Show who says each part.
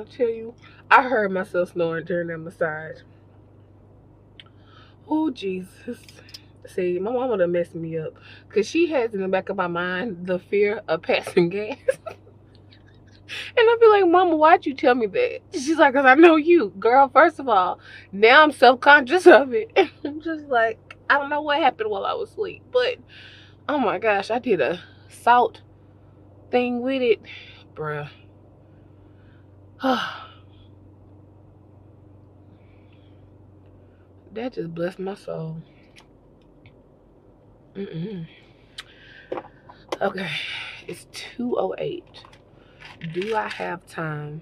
Speaker 1: I tell you, I heard myself snoring during that massage. Oh, Jesus. See, my mama done messed me up. Because she has in the back of my mind the fear of passing gas. And I'd be like, Mama, why'd you tell me that? She's like, because I know you. Girl, first of all, now I'm self-conscious of it. I'm just like, I don't know what happened while I was asleep. But, oh my gosh, I did a salt thing with it. Bruh. That just blessed my soul. Mm-mm. Okay, it's 2:08. Do I have time